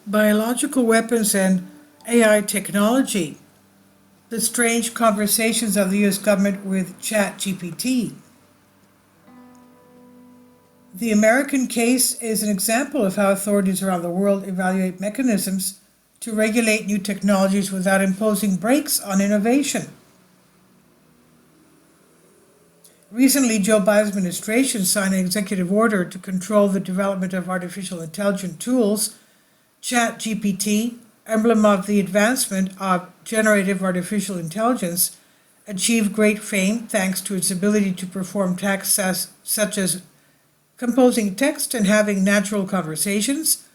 Biological weapons and AI technology. The strange conversations of the U.S. government with ChatGPT. The American case is an example of how authorities around the world evaluate mechanisms to regulate new technologies without imposing brakes on innovation. Recently, Joe Biden's administration signed an executive order to control the development of artificial intelligence tools. ChatGPT, emblem of the advancement of generative artificial intelligence, achieved great fame thanks to its ability to perform tasks such as composing text and having natural conversations.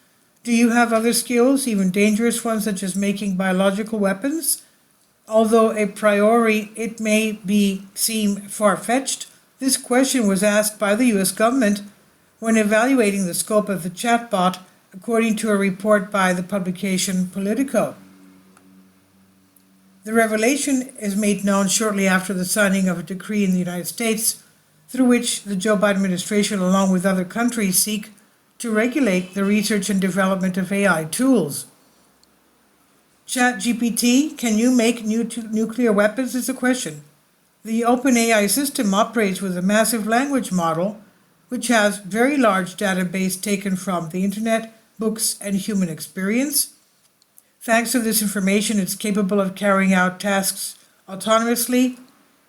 Do you have other skills, even dangerous ones such as making biological weapons? Although a priori it may seem far-fetched, this question was asked by the U.S. government when evaluating the scope of the chatbot, according to a report by the publication Politico. The revelation is made known shortly after the signing of a decree in the United States through which the Joe Biden administration, along with other countries, seek to regulate the research and development of AI tools. ChatGPT, can you make nuclear weapons, is a question. The OpenAI system operates with a massive language model, which has very large database taken from the internet, books, and human experience. Thanks to this information, it's capable of carrying out tasks autonomously.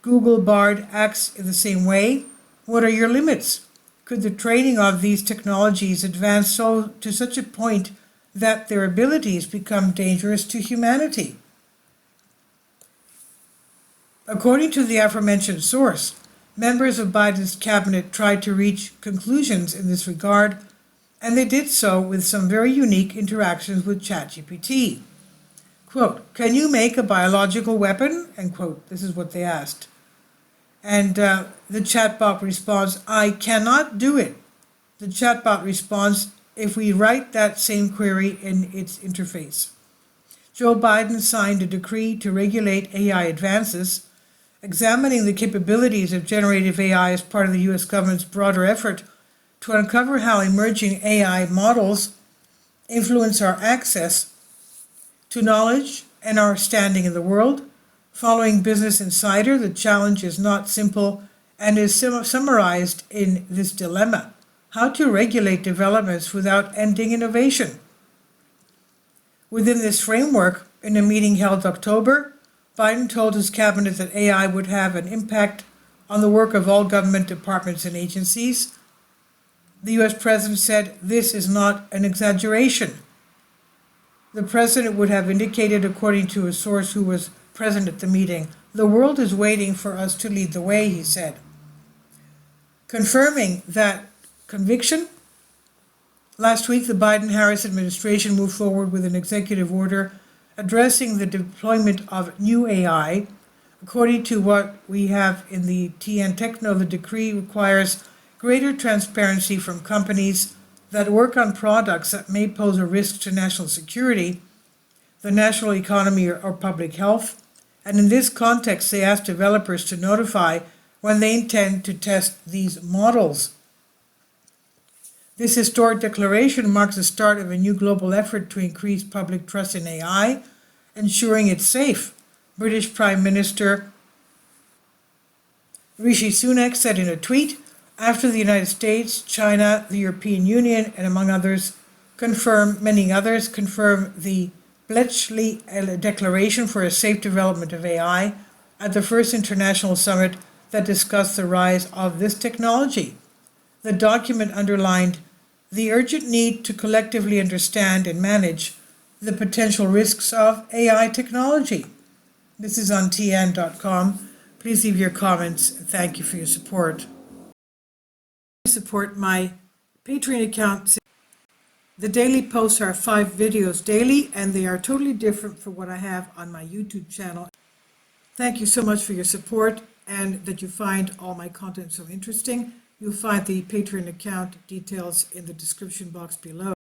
Google Bard acts in the same way. What are your limits? Could the training of these technologies advance to such a point that their abilities become dangerous to humanity? According to the aforementioned source, members of Biden's cabinet tried to reach conclusions in this regard, and they did so with some very unique interactions with ChatGPT. Quote, can you make a biological weapon? End quote. This is what they asked. And the chatbot responds, I cannot do it. The chatbot responds, if we write that same query in its interface. Joe Biden signed a decree to regulate AI advances, examining the capabilities of generative AI as part of the U.S. government's broader effort to uncover how emerging AI models influence our access to knowledge and our standing in the world. Following Business Insider, the challenge is not simple and is summarized in this dilemma: how to regulate developments without ending innovation. Within this framework, in a meeting held October, Biden told his cabinet that AI would have an impact on the work of all government departments and agencies. The U.S. president said this is not an exaggeration. The president would have indicated, according to a source who was present at the meeting, the world is waiting for us to lead the way, he said. Confirming that conviction, last week the Biden-Harris administration moved forward with an executive order addressing the deployment of new AI. According to what we have in the TN Techno, the decree requires greater transparency from companies that work on products that may pose a risk to national security, the national economy, or public health. And in this context, they ask developers to notify when they intend to test these models. This historic declaration marks the start of a new global effort to increase public trust in AI, ensuring it's safe. British Prime Minister Rishi Sunak said in a tweet, after the United States, China, the European Union, and many others confirm the Bletchley Declaration for a Safe Development of AI at the first international summit that discussed the rise of this technology. The document underlined the urgent need to collectively understand and manage the potential risks of AI technology. This is on tn.com. Please leave your comments. Thank you for your support. Support my Patreon account. The daily posts are 5 videos daily, and they are totally different from what I have on my YouTube channel. Thank you so much for your support and that you find all my content so interesting. You'll find the Patreon account details in the description box below.